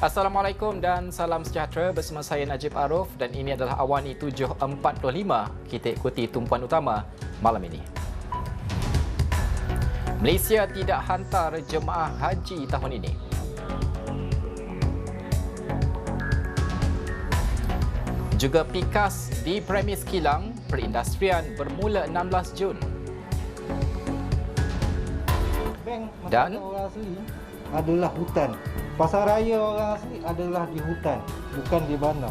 Assalamualaikum dan salam sejahtera bersama saya Najib Arif dan ini adalah Awani 7.45. Kita ikuti tumpuan utama malam ini. Malaysia tidak hantar jemaah haji tahun ini. Juga pikas di premis kilang, perindustrian bermula 16 Jun. Dan orang asli adalah hutan. Pasar raya orang asli adalah di hutan, bukan di bandar.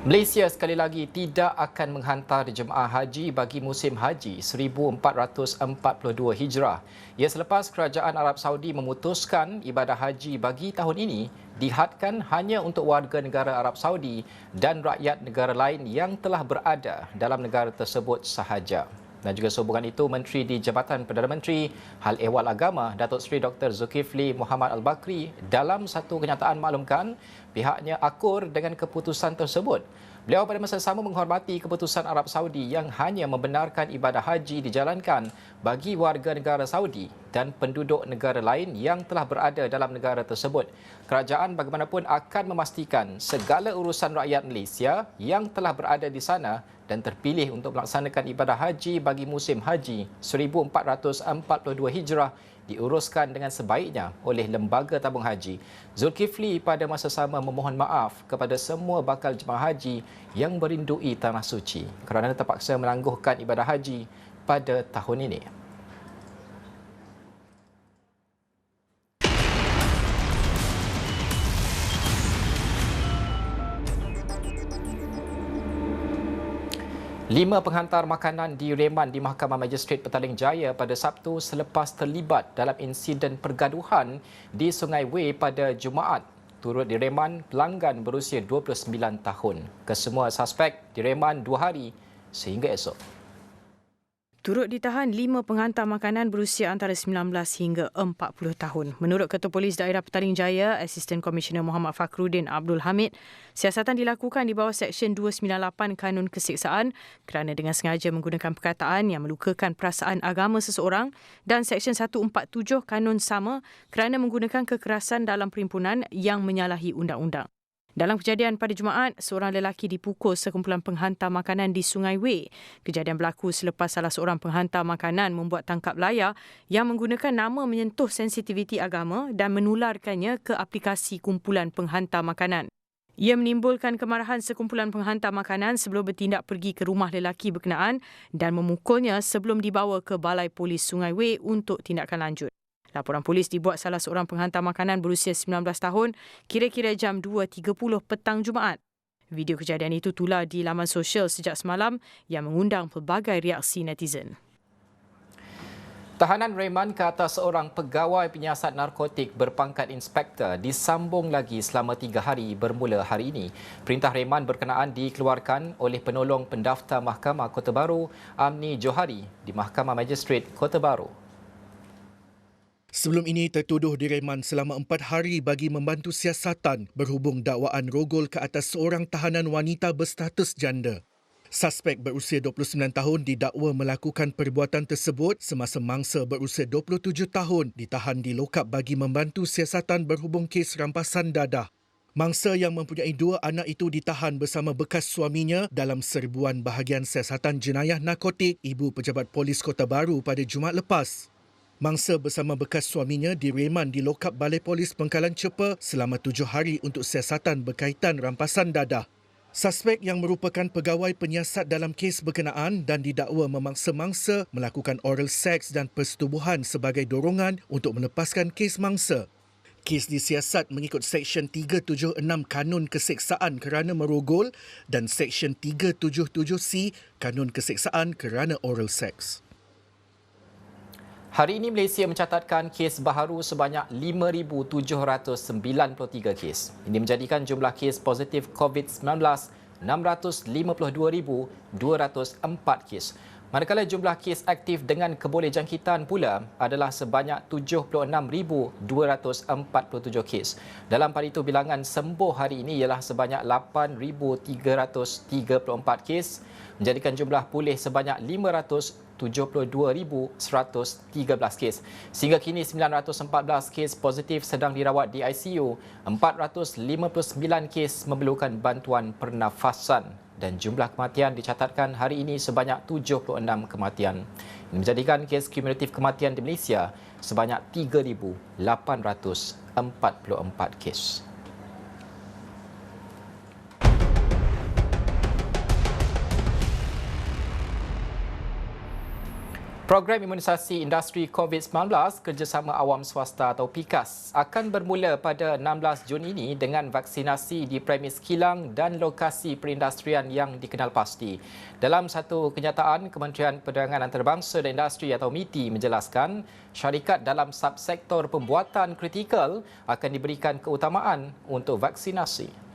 Malaysia sekali lagi tidak akan menghantar jemaah haji bagi musim haji 1442 Hijrah. Ia selepas kerajaan Arab Saudi memutuskan ibadah haji bagi tahun ini dihadkan hanya untuk warga negara Arab Saudi dan rakyat negara lain yang telah berada dalam negara tersebut sahaja. Dan juga sehubungan itu, Menteri di Jabatan Perdana Menteri Hal Ehwal Agama Datuk Seri Dr. Zulkifli Muhammad Al-Bakri dalam satu kenyataan maklumkan pihaknya akur dengan keputusan tersebut. Beliau pada masa sama menghormati keputusan Arab Saudi yang hanya membenarkan ibadah haji dijalankan bagi warga negara Saudi dan penduduk negara lain yang telah berada dalam negara tersebut. Kerajaan bagaimanapun akan memastikan segala urusan rakyat Malaysia yang telah berada di sana dan terpilih untuk melaksanakan ibadah haji bagi musim haji 1442 Hijrah diuruskan dengan sebaiknya oleh Lembaga Tabung Haji. Zulkifli pada masa sama memohon maaf kepada semua bakal jemaah haji yang merindui Tanah Suci kerana terpaksa menangguhkan ibadah haji pada tahun ini. Lima penghantar makanan direman di Mahkamah Magistrate Petaling Jaya pada Sabtu selepas terlibat dalam insiden pergaduhan di Sungai Wei pada Jumaat. Turut direman pelanggan berusia 29 tahun. Kesemua suspek direman 2 hari sehingga esok. Turut ditahan 5 penghantar makanan berusia antara 19 hingga 40 tahun. Menurut Ketua Polis Daerah Petaling Jaya, Asisten Komisioner Muhammad Fakhruddin Abdul Hamid, siasatan dilakukan di bawah Seksyen 298 Kanun Keseksaan kerana dengan sengaja menggunakan perkataan yang melukakan perasaan agama seseorang dan Seksyen 147 Kanun sama kerana menggunakan kekerasan dalam perhimpunan yang menyalahi undang-undang. Dalam kejadian pada Jumaat, seorang lelaki dipukul sekumpulan penghantar makanan di Sungai Wei. Kejadian berlaku selepas salah seorang penghantar makanan membuat tangkap layar yang menggunakan nama menyentuh sensitiviti agama dan menularkannya ke aplikasi kumpulan penghantar makanan. Ia menimbulkan kemarahan sekumpulan penghantar makanan sebelum bertindak pergi ke rumah lelaki berkenaan dan memukulnya sebelum dibawa ke Balai Polis Sungai Wei untuk tindakan lanjut. Laporan polis dibuat salah seorang penghantar makanan berusia 19 tahun kira-kira jam 2.30 petang Jumaat. Video kejadian itu tular di laman sosial sejak semalam yang mengundang pelbagai reaksi netizen. Tahanan reman ke atas seorang pegawai penyiasat narkotik berpangkat inspektor disambung lagi selama 3 hari bermula hari ini. Perintah reman berkenaan dikeluarkan oleh penolong pendaftar Mahkamah Kota Baru Amni Johari di Mahkamah Magistrate Kota Baru. Sebelum ini tertuduh direman selama 4 hari bagi membantu siasatan berhubung dakwaan rogol ke atas seorang tahanan wanita berstatus janda. Suspek berusia 29 tahun didakwa melakukan perbuatan tersebut semasa mangsa berusia 27 tahun ditahan di lokap bagi membantu siasatan berhubung kes rampasan dadah. Mangsa yang mempunyai 2 anak itu ditahan bersama bekas suaminya dalam serbuan bahagian siasatan jenayah narkotik Ibu Pejabat Polis Kota Baru pada Jumaat lepas. Mangsa bersama bekas suaminya direman di lokap Balai Polis Pengkalan Cepa selama 7 hari untuk siasatan berkaitan rampasan dadah. Suspek yang merupakan pegawai penyiasat dalam kes berkenaan dan didakwa memaksa mangsa melakukan oral seks dan persetubuhan sebagai dorongan untuk melepaskan kes mangsa. Kes disiasat mengikut Seksyen 376 Kanun Keseksaan kerana merogol dan Seksyen 377C Kanun Keseksaan kerana oral seks. Hari ini Malaysia mencatatkan kes baharu sebanyak 5,793 kes. Ini menjadikan jumlah kes positif COVID-19 652,204 kes. Manakala jumlah kes aktif dengan kebolehjangkitan pula adalah sebanyak 76,247 kes. Dalam pada itu, bilangan sembuh hari ini ialah sebanyak 8,334 kes, menjadikan jumlah pulih sebanyak 572,113 kes. Sehingga kini 914 kes positif sedang dirawat di ICU, 459 kes memerlukan bantuan pernafasan dan jumlah kematian dicatatkan hari ini sebanyak 76 kematian. Ini menjadikan kes kumulatif kematian di Malaysia sebanyak 3,844 kes. Program imunisasi industri COVID-19 kerjasama awam swasta atau PIKAS akan bermula pada 16 Jun ini dengan vaksinasi di premis kilang dan lokasi perindustrian yang dikenal pasti. Dalam satu kenyataan, Kementerian Perdagangan Antarabangsa dan Industri atau MITI menjelaskan syarikat dalam subsektor pembuatan kritikal akan diberikan keutamaan untuk vaksinasi.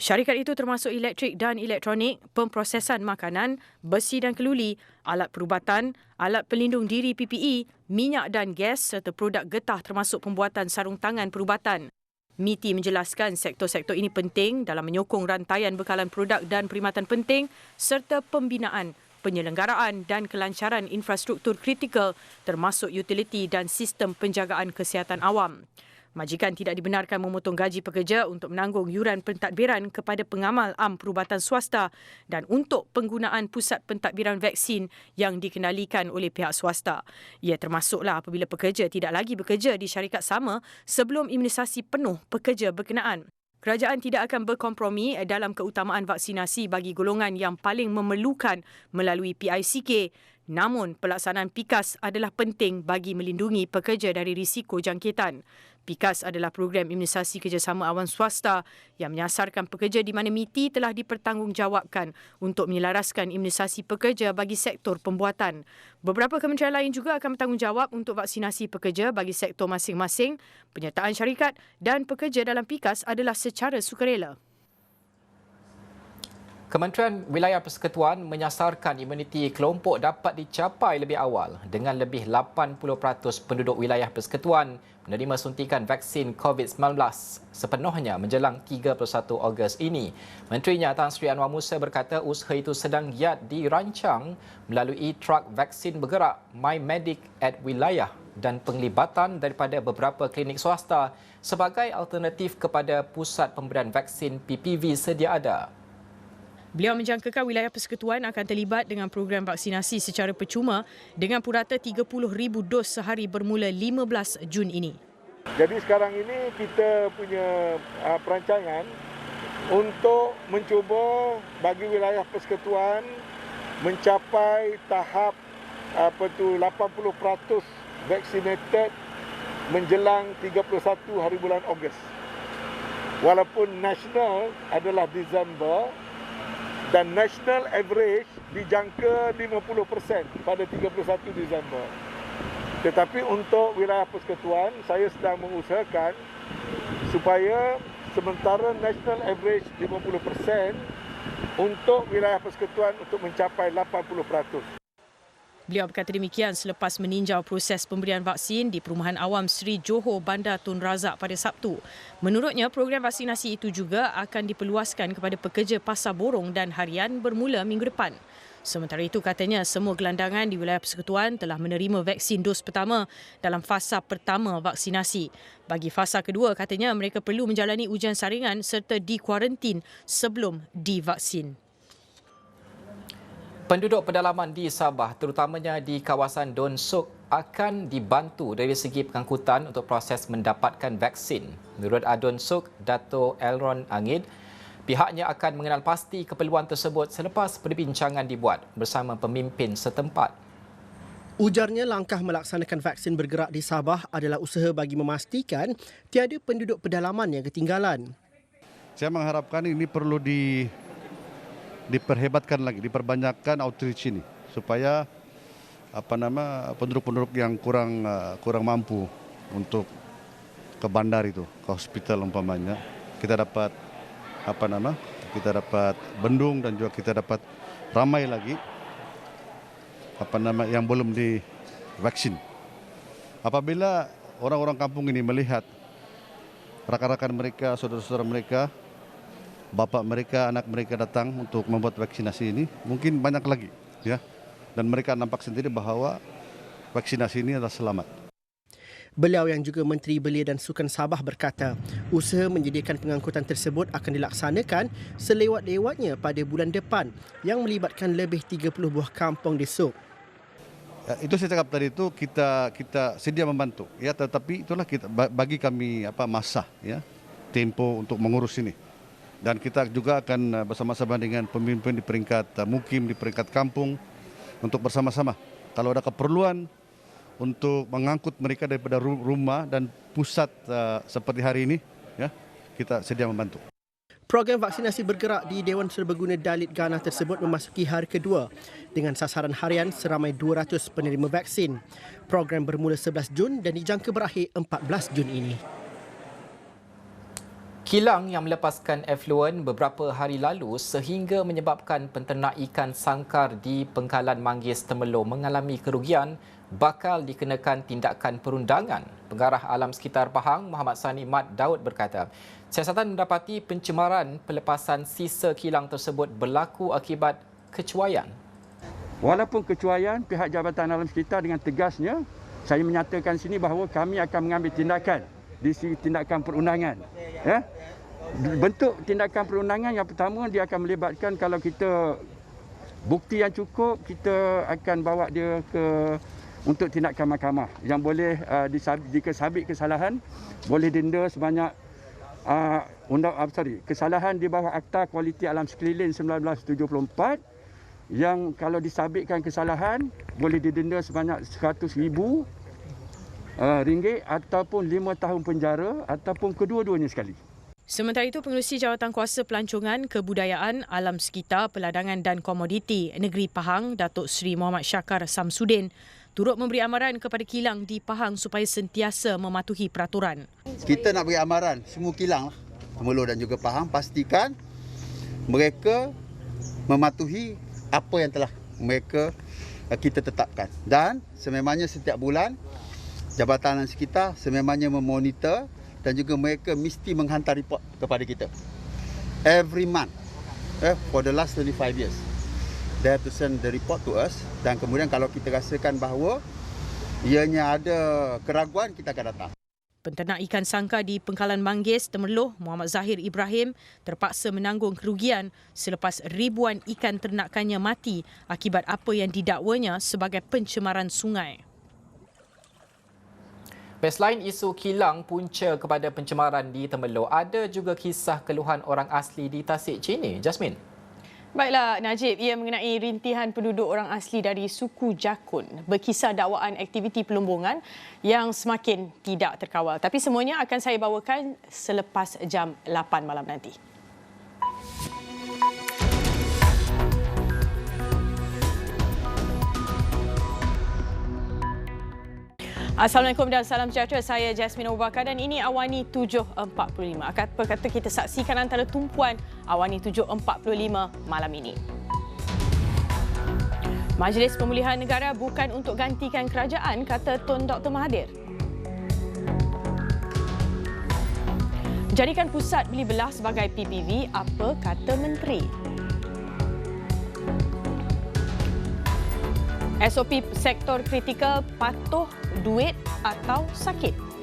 Syarikat itu termasuk elektrik dan elektronik, pemprosesan makanan, besi dan keluli, alat perubatan, alat pelindung diri PPE, minyak dan gas serta produk getah termasuk pembuatan sarung tangan perubatan. MITI menjelaskan sektor-sektor ini penting dalam menyokong rantaian bekalan produk dan perkhidmatan penting serta pembinaan, penyelenggaraan dan kelancaran infrastruktur kritikal termasuk utiliti dan sistem penjagaan kesihatan awam. Majikan tidak dibenarkan memotong gaji pekerja untuk menanggung yuran pentadbiran kepada pengamal am perubatan swasta dan untuk penggunaan pusat pentadbiran vaksin yang dikendalikan oleh pihak swasta. Ia termasuklah apabila pekerja tidak lagi bekerja di syarikat sama sebelum imunisasi penuh pekerja berkenaan. Kerajaan tidak akan berkompromi dalam keutamaan vaksinasi bagi golongan yang paling memerlukan melalui PICK. Namun, pelaksanaan PIKAS adalah penting bagi melindungi pekerja dari risiko jangkitan. PIKAS adalah program imunisasi kerjasama awam swasta yang menyasarkan pekerja di mana MITI telah dipertanggungjawabkan untuk menyelaraskan imunisasi pekerja bagi sektor pembuatan. Beberapa kementerian lain juga akan bertanggungjawab untuk vaksinasi pekerja bagi sektor masing-masing. Penyertaan syarikat dan pekerja dalam PIKAS adalah secara sukarela. Kementerian Wilayah Persekutuan menyasarkan imuniti kelompok dapat dicapai lebih awal dengan lebih 80% penduduk wilayah persekutuan menerima suntikan vaksin COVID-19 sepenuhnya menjelang 31 Ogos ini. Menterinya Tan Sri Anwar Musa berkata usaha itu sedang giat dirancang melalui truk vaksin bergerak MyMedic at Wilayah dan penglibatan daripada beberapa klinik swasta sebagai alternatif kepada pusat pemberian vaksin PPV sedia ada. Beliau menjangkakan wilayah persekutuan akan terlibat dengan program vaksinasi secara percuma dengan purata 30,000 dos sehari bermula 15 Jun ini. Jadi sekarang ini kita punya perancangan untuk mencuba bagi wilayah persekutuan mencapai tahap 80% vaccinated menjelang 31 hari bulan Ogos. Walaupun nasional adalah Disember, dan national average dijangka 50% pada 31 Disember. Tetapi untuk wilayah persekutuan, saya sedang mengusahakan supaya sementara national average 50% untuk wilayah persekutuan untuk mencapai 80%. Beliau berkata demikian selepas meninjau proses pemberian vaksin di Perumahan Awam Sri Johor Bandar Tun Razak pada Sabtu. Menurutnya, program vaksinasi itu juga akan diperluaskan kepada pekerja pasar borong dan harian bermula minggu depan. Sementara itu, katanya semua gelandangan di wilayah persekutuan telah menerima vaksin dos pertama dalam fasa pertama vaksinasi. Bagi fasa kedua, katanya mereka perlu menjalani ujian saringan serta dikuarantin sebelum divaksin. Penduduk pedalaman di Sabah, terutamanya di kawasan Don Suk, akan dibantu dari segi pengangkutan untuk proses mendapatkan vaksin. Menurut Adun Suk, Dato' Elron Angid, pihaknya akan mengenal pasti keperluan tersebut selepas perbincangan dibuat bersama pemimpin setempat. Ujarnya langkah melaksanakan vaksin bergerak di Sabah adalah usaha bagi memastikan tiada penduduk pedalaman yang ketinggalan. Saya mengharapkan ini perlu diperhebatkan lagi, diperbanyakkan outreach ini supaya penduduk-penduduk yang kurang mampu untuk ke bandar itu, ke hospital umpamanya, kita dapat bendung dan juga kita dapat ramai lagi yang belum divaksin. Apabila orang-orang kampung ini melihat rakan-rakan mereka, saudara-saudara mereka, bapak mereka, anak mereka datang untuk membuat vaksinasi ini, mungkin banyak lagi, ya. Dan mereka nampak sendiri bahwa vaksinasi ini adalah selamat. Beliau yang juga Menteri Belia dan Sukan Sabah berkata, usaha menyediakan pengangkutan tersebut akan dilaksanakan selewat-lewatnya pada bulan depan yang melibatkan lebih 30 buah kampung di Suk. Ya, itu saya cakap tadi itu kita sedia membantu, ya, tetapi itulah kita bagi kami masa, ya, tempo untuk mengurus ini. Dan kita juga akan bersama-sama dengan pemimpin di peringkat mukim, di peringkat kampung untuk bersama-sama. Kalau ada keperluan untuk mengangkut mereka daripada rumah dan pusat seperti hari ini, ya, kita sedia membantu. Program vaksinasi bergerak di Dewan Serbaguna Dalit Ghana tersebut memasuki hari kedua dengan sasaran harian seramai 200 penerima vaksin. Program bermula 11 Jun dan dijangka berakhir 14 Jun ini. Kilang yang melepaskan efluent beberapa hari lalu sehingga menyebabkan penternak ikan sangkar di Pengkalan Manggis Temerloh mengalami kerugian bakal dikenakan tindakan perundangan. Pengarah Alam Sekitar Pahang, Muhammad Sani Mat Daud berkata, siasatan mendapati pencemaran pelepasan sisa kilang tersebut berlaku akibat kecuaian. Walaupun kecuaian, pihak Jabatan Alam Sekitar dengan tegasnya, saya menyatakan sini bahawa kami akan mengambil tindakan di segi tindakan perundangan. Ya? Bentuk tindakan perundangan yang pertama, dia akan melibatkan kalau kita bukti yang cukup, kita akan bawa dia untuk tindakan mahkamah yang boleh jika sabit kesalahan boleh denda sebanyak kesalahan di bawah Akta Kualiti Alam Sekeliling 1974 yang kalau disabitkan kesalahan boleh didenda sebanyak RM100,000 ataupun 5 tahun penjara ataupun kedua-duanya sekali. Sementara itu, Pengerusi Jawatan Kuasa Pelancongan, Kebudayaan, Alam Sekitar, Peladangan dan Komoditi Negeri Pahang, Datuk Seri Muhammad Syakar Samsudin, turut memberi amaran kepada kilang di Pahang supaya sentiasa mematuhi peraturan. Kita nak beri amaran semua kilang, Temerloh dan juga Pahang, pastikan mereka mematuhi apa yang telah kita tetapkan. Dan sememangnya setiap bulan, Jabatan Alam Sekitar sememangnya memonitor dan juga mereka mesti menghantar report kepada kita. Every month, for the last 25 years. They have to send the report to us dan kemudian kalau kita rasakan bahawa ianya ada keraguan, kita akan datang. Penternak ikan sangkar di Pengkalan Manggis, Temerloh, Muhammad Zahir Ibrahim terpaksa menanggung kerugian selepas ribuan ikan ternakannya mati akibat apa yang didakwanya sebagai pencemaran sungai. Selain isu kilang punca kepada pencemaran di Temerloh, ada juga kisah keluhan orang asli di Tasik Chini. Jasmine. Baiklah, Najib, ia mengenai rintihan penduduk orang asli dari suku Jakun. Berkisar dakwaan aktiviti pelumbungan yang semakin tidak terkawal. Tapi semuanya akan saya bawakan selepas jam 8 malam nanti. Assalamualaikum dan salam sejahtera. Saya Jasmine Abu Bakar dan ini Awani 7.45. Apa kata kita saksikan antara tumpuan Awani 7.45 malam ini. Majlis Pemulihan Negara bukan untuk gantikan kerajaan, kata Tun Dr. Mahathir. Jadikan pusat beli belah sebagai PPV, apa kata Menteri? SOP sektor kritikal patuh duit atau sakit?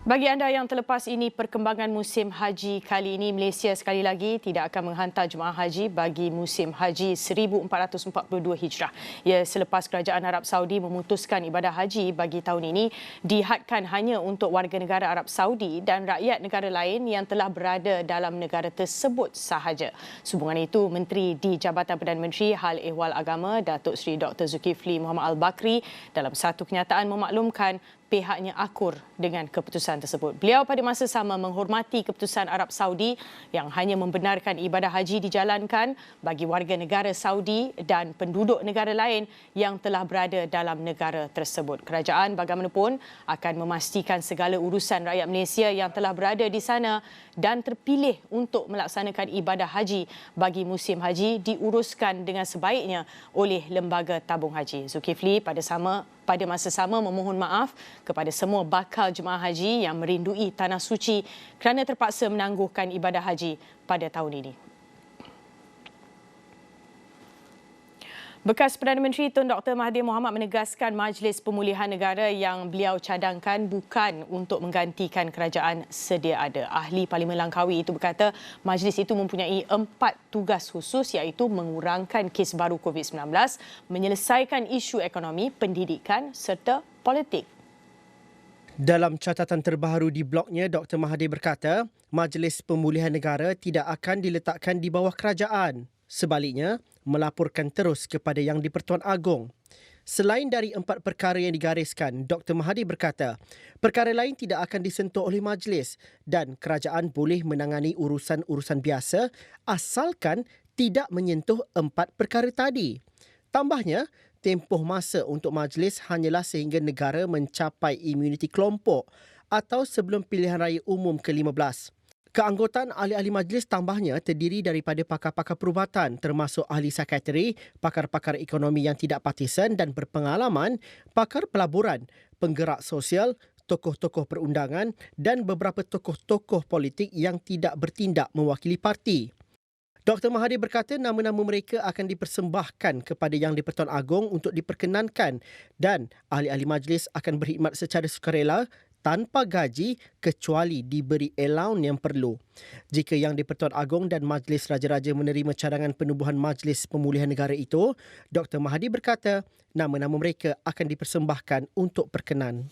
Bagi anda yang terlepas, ini perkembangan musim haji kali ini. Malaysia sekali lagi tidak akan menghantar jemaah haji bagi musim haji 1442 Hijrah. Ya, selepas kerajaan Arab Saudi memutuskan ibadah haji bagi tahun ini dihadkan hanya untuk warga negara Arab Saudi dan rakyat negara lain yang telah berada dalam negara tersebut sahaja. Sehubungan itu, Menteri di Jabatan Perdana Menteri Hal Ehwal Agama, Datuk Seri Dr. Zulkifli Muhammad Al-Bakri dalam satu kenyataan memaklumkan pihaknya akur dengan keputusan tersebut. Beliau pada masa sama menghormati keputusan Arab Saudi yang hanya membenarkan ibadah haji dijalankan bagi warga negara Saudi dan penduduk negara lain yang telah berada dalam negara tersebut. Kerajaan bagaimanapun akan memastikan segala urusan rakyat Malaysia yang telah berada di sana dan terpilih untuk melaksanakan ibadah haji bagi musim haji diuruskan dengan sebaiknya oleh Lembaga Tabung Haji. Zulkifli pada masa sama memohon maaf kepada semua bakal jemaah haji yang merindui Tanah Suci kerana terpaksa menangguhkan ibadah haji pada tahun ini. Bekas Perdana Menteri Tun Dr. Mahathir Mohamad menegaskan Majlis Pemulihan Negara yang beliau cadangkan bukan untuk menggantikan kerajaan sedia ada. Ahli Parlimen Langkawi itu berkata majlis itu mempunyai 4 tugas khusus iaitu mengurangkan kes baru COVID-19, menyelesaikan isu ekonomi, pendidikan serta politik. Dalam catatan terbaru di blognya, Dr. Mahathir berkata, Majlis Pemulihan Negara tidak akan diletakkan di bawah kerajaan. Sebaliknya, melaporkan terus kepada Yang di-Pertuan Agong. Selain dari 4 perkara yang digariskan, Dr. Mahathir berkata, perkara lain tidak akan disentuh oleh majlis dan kerajaan boleh menangani urusan-urusan biasa asalkan tidak menyentuh 4 perkara tadi. Tambahnya, tempoh masa untuk majlis hanyalah sehingga negara mencapai imuniti kelompok atau sebelum pilihan raya umum ke-15. Keanggotaan ahli-ahli majlis tambahnya terdiri daripada pakar-pakar perubatan termasuk ahli psikiatri, pakar-pakar ekonomi yang tidak partisan dan berpengalaman, pakar pelaburan, penggerak sosial, tokoh-tokoh perundangan dan beberapa tokoh-tokoh politik yang tidak bertindak mewakili parti. Dr. Mahathir berkata nama-nama mereka akan dipersembahkan kepada Yang di-Pertuan Agong untuk diperkenankan dan ahli-ahli majlis akan berkhidmat secara sukarela tanpa gaji kecuali diberi allowance yang perlu. Jika Yang di-Pertuan Agong dan Majlis Raja-Raja menerima cadangan penubuhan Majlis Pemulihan Negara itu, Dr. Mahathir berkata nama-nama mereka akan dipersembahkan untuk perkenan.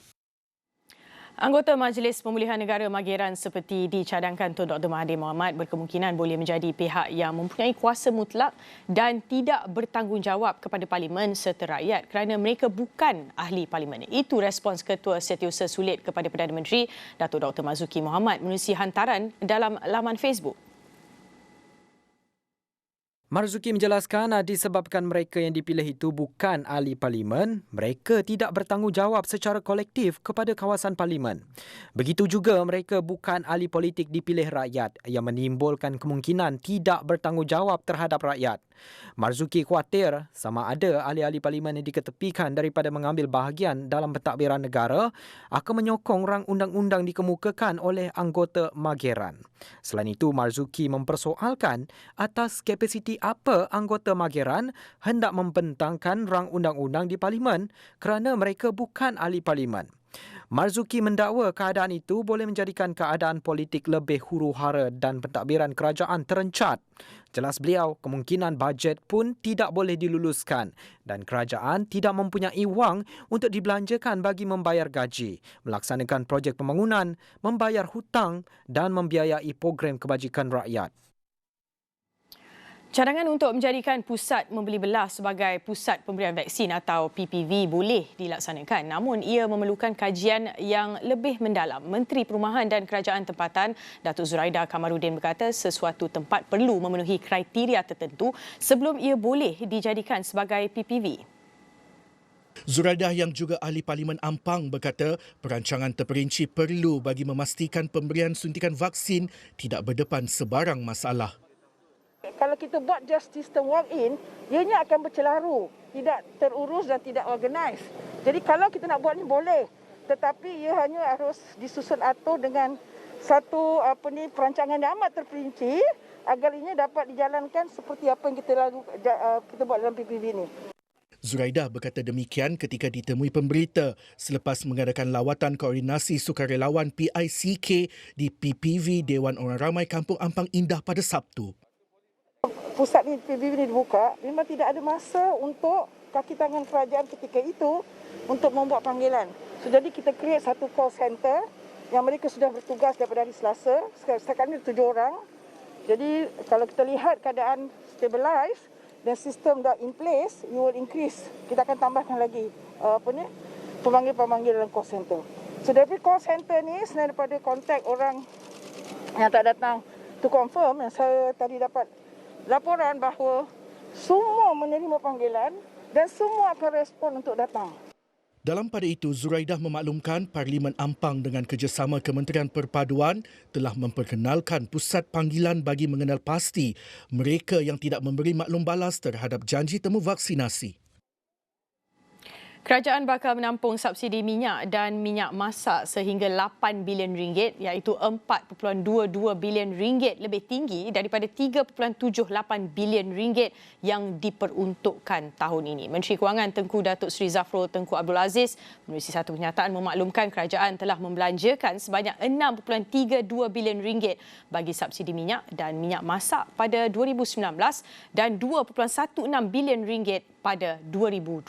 Anggota Majlis Pemulihan Negara Mageran seperti dicadangkan Tun Dr. Mahathir Mohamad berkemungkinan boleh menjadi pihak yang mempunyai kuasa mutlak dan tidak bertanggungjawab kepada Parlimen serta rakyat kerana mereka bukan ahli Parlimen. Itu respons Ketua Setiausaha Sulit kepada Perdana Menteri Datuk Dr. Marzuki Mohamad menerusi hantaran dalam laman Facebook. Marzuki menjelaskan disebabkan mereka yang dipilih itu bukan ahli parlimen, mereka tidak bertanggungjawab secara kolektif kepada kawasan parlimen. Begitu juga mereka bukan ahli politik dipilih rakyat yang menimbulkan kemungkinan tidak bertanggungjawab terhadap rakyat. Marzuki khawatir sama ada ahli-ahli parlimen yang diketepikan daripada mengambil bahagian dalam pentadbiran negara akan menyokong rang undang-undang dikemukakan oleh anggota Mageran. Selain itu, Marzuki mempersoalkan atas kapasiti apa anggota Mageran hendak membentangkan rang undang-undang di parlimen kerana mereka bukan ahli parlimen. Marzuki mendakwa keadaan itu boleh menjadikan keadaan politik lebih huru-hara dan pentadbiran kerajaan terencat. Jelas beliau, kemungkinan bajet pun tidak boleh diluluskan dan kerajaan tidak mempunyai wang untuk dibelanjakan bagi membayar gaji, melaksanakan projek pembangunan, membayar hutang dan membiayai program kebajikan rakyat. Cadangan untuk menjadikan pusat membeli belah sebagai pusat pemberian vaksin atau PPV boleh dilaksanakan, namun ia memerlukan kajian yang lebih mendalam. Menteri Perumahan dan Kerajaan Tempatan Datuk Zuraida Kamarudin berkata sesuatu tempat perlu memenuhi kriteria tertentu sebelum ia boleh dijadikan sebagai PPV. Zuraida yang juga ahli Parlimen Ampang berkata perancangan terperinci perlu bagi memastikan pemberian suntikan vaksin tidak berdepan sebarang masalah. Kalau kita buat just system walk-in, ianya akan bercelaru, tidak terurus dan tidak organize. Jadi kalau kita nak buat ni boleh, tetapi ia hanya harus disusun atur dengan satu perancangan yang amat terperinci agar ianya dapat dijalankan seperti apa yang kita buat dalam PPV ni. Zuraida berkata demikian ketika ditemui pemberita selepas mengadakan lawatan koordinasi sukarelawan PICK di PPV Dewan Orang Ramai Kampung Ampang Indah pada Sabtu. Pusat ni PPV ni dibuka, memang tidak ada masa untuk kaki tangan kerajaan ketika itu untuk membuat panggilan. So, jadi kita create satu call center yang mereka sudah bertugas daripada hari Selasa. Setakat ini 7 orang. Jadi kalau kita lihat keadaan stabilize dan sistem dah in place, you will increase. Kita akan tambahkan lagi pemanggil-pemanggil dalam call center. So dari call center ni selain daripada kontak orang yang tak datang to confirm, yang saya tadi dapat laporan bahawa semua menerima panggilan dan semua akan respon untuk datang. Dalam pada itu, Zuraidah memaklumkan Parlimen Ampang dengan kerjasama Kementerian Perpaduan telah memperkenalkan pusat panggilan bagi mengenal pasti mereka yang tidak memberi maklum balas terhadap janji temu vaksinasi. Kerajaan bakal menampung subsidi minyak dan minyak masak sehingga 8 bilion ringgit iaitu 4.22 bilion ringgit lebih tinggi daripada 3.78 bilion ringgit yang diperuntukkan tahun ini. Menteri Kewangan Tengku Datuk Seri Zafrul Tengku Abdul Aziz menerusi satu kenyataan memaklumkan kerajaan telah membelanjakan sebanyak 6.32 bilion ringgit bagi subsidi minyak dan minyak masak pada 2019 dan 2.16 bilion ringgit pada 2020.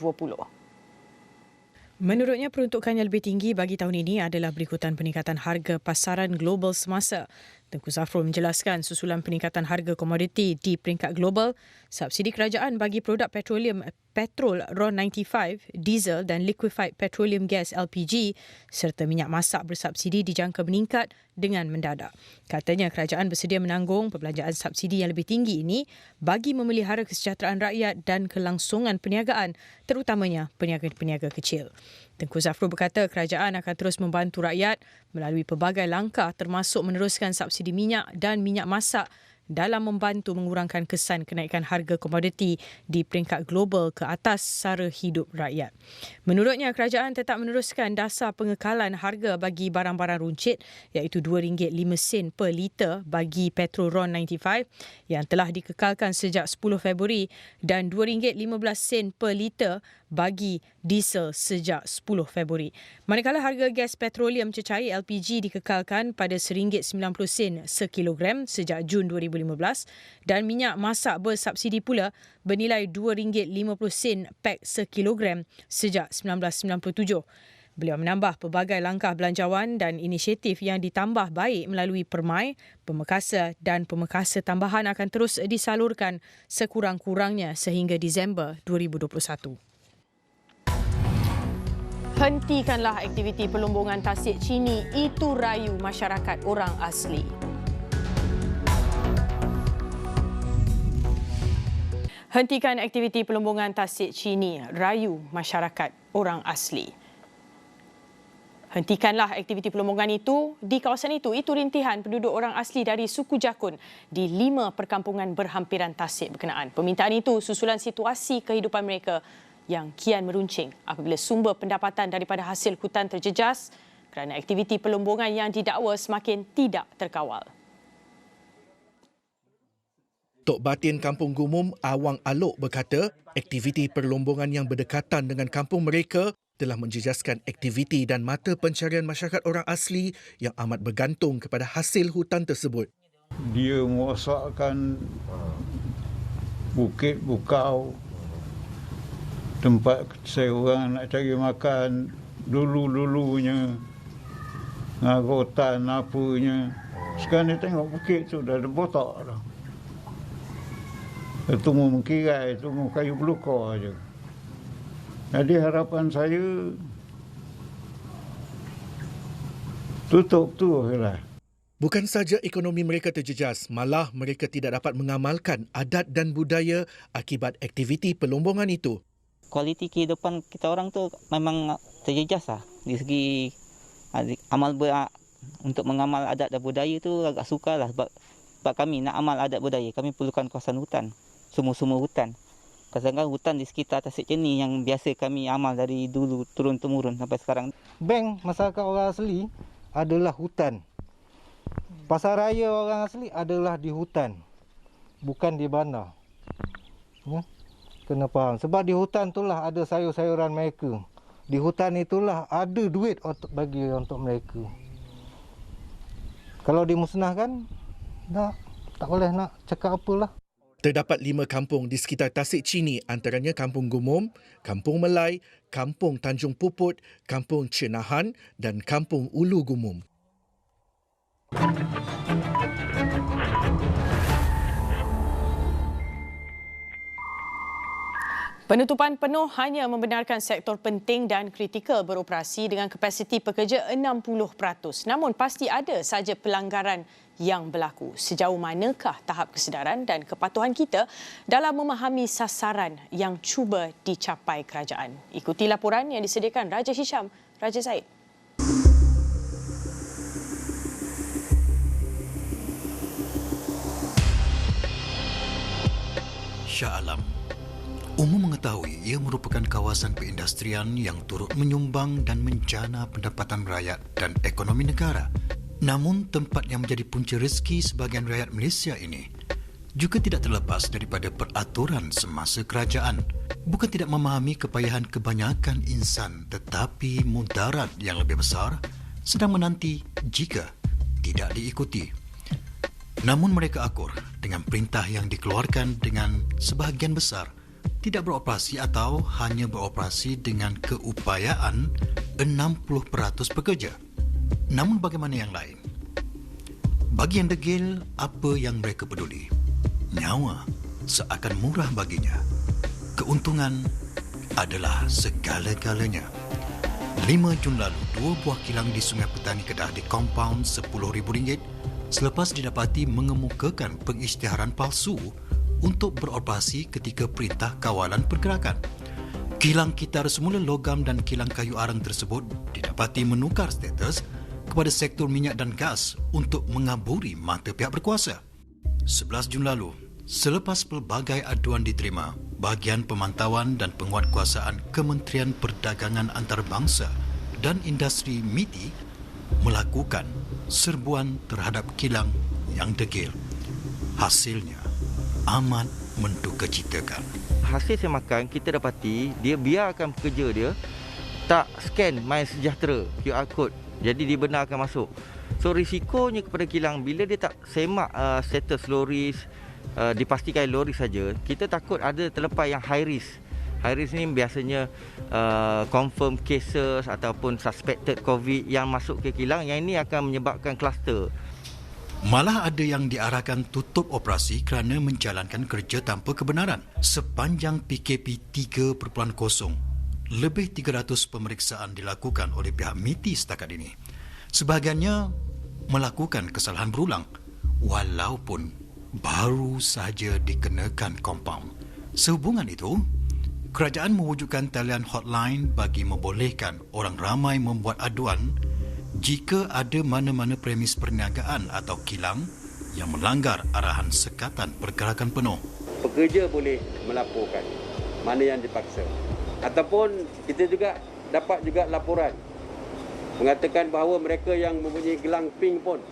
Menurutnya, peruntukan yang lebih tinggi bagi tahun ini adalah berikutan peningkatan harga pasaran global semasa. Tengku Zafrul menjelaskan susulan peningkatan harga komoditi di peringkat global, subsidi kerajaan bagi produk petrol RON 95, diesel dan liquefied petroleum gas LPG serta minyak masak bersubsidi dijangka meningkat dengan mendadak. Katanya kerajaan bersedia menanggung perbelanjaan subsidi yang lebih tinggi ini bagi memelihara kesejahteraan rakyat dan kelangsungan perniagaan, terutamanya peniaga-peniaga kecil. Tengku Zafrul berkata kerajaan akan terus membantu rakyat melalui pelbagai langkah termasuk meneruskan subsidi minyak dan minyak masak dalam membantu mengurangkan kesan kenaikan harga komoditi di peringkat global ke atas sara hidup rakyat. Menurutnya, kerajaan tetap meneruskan dasar pengekalan harga bagi barang-barang runcit iaitu RM2.05 per liter bagi petrol RON 95 yang telah dikekalkan sejak 10 Februari dan RM2.15 per liter bagi diesel sejak 10 Februari. Manakala harga gas petroleum cecair LPG dikekalkan pada RM1.90 sekilogram sejak Jun 2015 dan minyak masak bersubsidi pula bernilai RM2.50 pak sekilogram sejak 1997. Beliau menambah pelbagai langkah belanjawan dan inisiatif yang ditambah baik melalui permai, pemekasa dan pemekasa tambahan akan terus disalurkan sekurang-kurangnya sehingga Disember 2021. Hentikanlah aktiviti pelombongan tasik Cini, itu rayu masyarakat orang asli. Hentikan aktiviti pelombongan tasik Cini, rayu masyarakat orang asli. Hentikanlah aktiviti pelombongan itu di kawasan itu. Itu rintihan penduduk orang asli dari suku Jakun di 5 perkampungan berhampiran tasik berkenaan. Permintaan itu susulan situasi kehidupan mereka yang kian meruncing apabila sumber pendapatan daripada hasil hutan terjejas kerana aktiviti pelombongan yang didakwa semakin tidak terkawal. Tok Batin Kampung Gumum Awang Alok berkata, aktiviti perlombongan yang berdekatan dengan kampung mereka telah menjejaskan aktiviti dan mata pencarian masyarakat orang asli yang amat bergantung kepada hasil hutan tersebut. Dia merosakkan bukit bukau, tempat saya orang nak cari makan dulu-dulunya, ngarotan apanya. Sekarang ni tengok bukit tu dah ada botak dah. Tumbuh mengkirai, tumbuh kayu belukar je. Jadi harapan saya tutup tu lah. Bukan saja ekonomi mereka terjejas, malah mereka tidak dapat mengamalkan adat dan budaya akibat aktiviti pelombongan itu. Kualiti kehidupan kita orang tu memang terjejas lah. Di segi untuk mengamal adat dan budaya tu agak sukar lah. Sebab kami nak amal adat budaya, kami perlukan kawasan hutan. Semua-semua hutan. Kadang-kadang hutan di sekitar Tasik Cini yang biasa kami amal dari dulu turun-temurun sampai sekarang. Bank masyarakat orang asli adalah hutan. Pasar raya orang asli adalah di hutan. Bukan di bandar. Ya? Kena faham. Sebab di hutan itulah ada sayur-sayuran mereka. Di hutan itulah ada duit bagi untuk mereka. Kalau dimusnahkan, tak boleh nak cakap apalah. Terdapat 5 kampung di sekitar Tasik Cini, antaranya Kampung Gumum, Kampung Melai, Kampung Tanjung Puput, Kampung Cenahan dan Kampung Ulu Gumum. Penutupan penuh hanya membenarkan sektor penting dan kritikal beroperasi dengan kapasiti pekerja 60%. Namun pasti ada saja pelanggaran yang berlaku. Sejauh manakah tahap kesedaran dan kepatuhan kita dalam memahami sasaran yang cuba dicapai kerajaan? Ikuti laporan yang disediakan Raja Hisham, Raja Zaid. Shah Alam. Umum mengetahui ia merupakan kawasan perindustrian yang turut menyumbang dan menjana pendapatan rakyat dan ekonomi negara. Namun tempat yang menjadi punca rezeki sebahagian rakyat Malaysia ini juga tidak terlepas daripada peraturan semasa kerajaan. Bukan tidak memahami kepayahan kebanyakan insan, tetapi mudarat yang lebih besar sedang menanti jika tidak diikuti. Namun mereka akur dengan perintah yang dikeluarkan dengan sebahagian besar tidak beroperasi atau hanya beroperasi dengan keupayaan 60% pekerja. Namun bagaimana yang lain? Bagi yang degil, apa yang mereka peduli? Nyawa seakan murah baginya. Keuntungan adalah segala-galanya. 5 Jun lalu, 2 buah kilang di Sungai Petani Kedah di kompaun RM10,000 selepas didapati mengemukakan pengisytiharan palsu untuk beroperasi ketika perintah kawalan pergerakan. Kilang Kitar semula logam dan kilang kayu arang tersebut didapati menukar status kepada sektor minyak dan gas untuk mengaburi mata pihak berkuasa. 11 Jun lalu, selepas pelbagai aduan diterima, bahagian pemantauan dan penguatkuasaan Kementerian Perdagangan Antarabangsa dan Industri MITI melakukan serbuan terhadap kilang yang degil. Hasilnya amat mendukacitakan. Hasil semakan kita dapati dia biarkan pekerja dia tak scan MySejahtera QR code. Jadi dibenarkan masuk. So risikonya kepada kilang bila dia tak semak status loris, dipastikan loris saja, kita takut ada terlepas yang high risk. High risk ni biasanya confirm cases ataupun suspected COVID yang masuk ke kilang, yang ini akan menyebabkan kluster. Malah ada yang diarahkan tutup operasi kerana menjalankan kerja tanpa kebenaran. Sepanjang PKP 3.0, lebih 300 pemeriksaan dilakukan oleh pihak MITI setakat ini. Sebahagiannya melakukan kesalahan berulang, walaupun baru sahaja dikenakan kompaun. Sehubungan itu, kerajaan mewujudkan talian hotline bagi membolehkan orang ramai membuat aduan jika ada mana-mana premis perniagaan atau kilang yang melanggar arahan sekatan pergerakan penuh. Pekerja boleh melaporkan mana yang dipaksa. Ataupun kita juga dapat juga laporan mengatakan bahawa mereka yang mempunyai gelang pink pun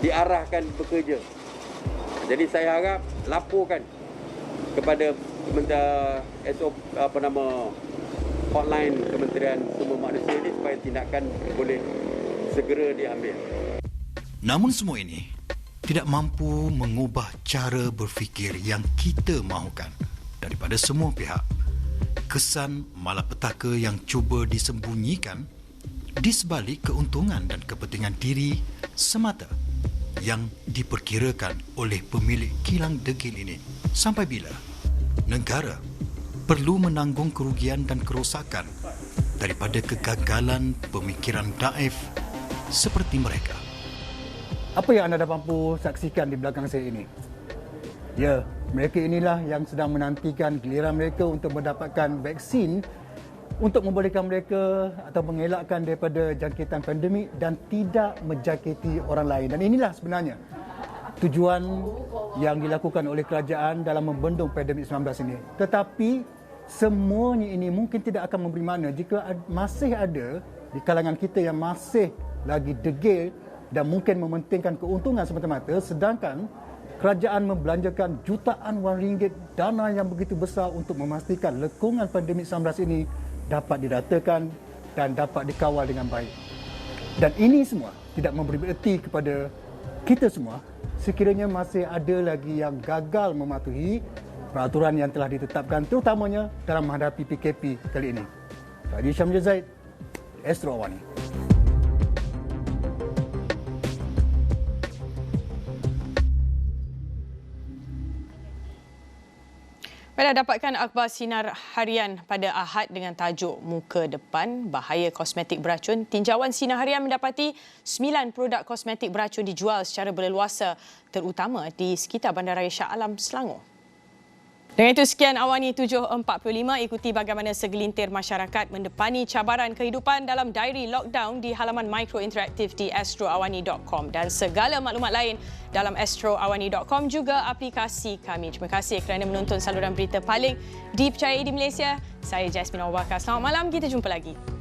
diarahkan bekerja. Jadi saya harap laporkan kepada hotline Kementerian Sumber Manusia ini supaya tindakan boleh segera diambil. Namun semua ini tidak mampu mengubah cara berfikir yang kita mahukan daripada semua pihak. Kesan malapetaka yang cuba disembunyikan di sebalik keuntungan dan kepentingan diri semata yang diperkirakan oleh pemilik kilang degil ini. Sampai bila negara perlu menanggung kerugian dan kerosakan daripada kegagalan pemikiran daif seperti mereka. Apa yang anda dapat mampu saksikan di belakang saya ini? Ya, mereka inilah yang sedang menantikan giliran mereka untuk mendapatkan vaksin untuk membolehkan mereka atau mengelakkan daripada jangkitan pandemik dan tidak menjangkiti orang lain. Dan inilah sebenarnya tujuan yang dilakukan oleh kerajaan dalam membendung pandemik 19 ini. Tetapi semuanya ini mungkin tidak akan memberi makna jika masih ada di kalangan kita yang masih lagi degil dan mungkin mementingkan keuntungan semata-mata, sedangkan kerajaan membelanjakan jutaan wang ringgit dana yang begitu besar untuk memastikan lekungan pandemik 19 ini dapat didatakan dan dapat dikawal dengan baik. Dan ini semua tidak memberi erti kepada kita semua sekiranya masih ada lagi yang gagal mematuhi peraturan yang telah ditetapkan, terutamanya dalam menghadapi PKP kali ini. Raja Hisham Zaid, Astro Awani. Pada dapatkan akhbar sinar harian pada Ahad dengan tajuk Muka Depan, Bahaya Kosmetik Beracun. Tinjauan sinar harian mendapati 9 produk kosmetik beracun dijual secara berleluasa, terutama di sekitar Bandaraya Shah Alam, Selangor. Dengan itu, sekian Awani 7.45. Ikuti bagaimana segelintir masyarakat mendepani cabaran kehidupan dalam diary lockdown di halaman Micro Interaktif di astroawani.com dan segala maklumat lain dalam astroawani.com, juga aplikasi kami. Terima kasih kerana menonton saluran berita paling dipercayai di Malaysia. Saya Jasmine Awakar. Selamat malam, kita jumpa lagi.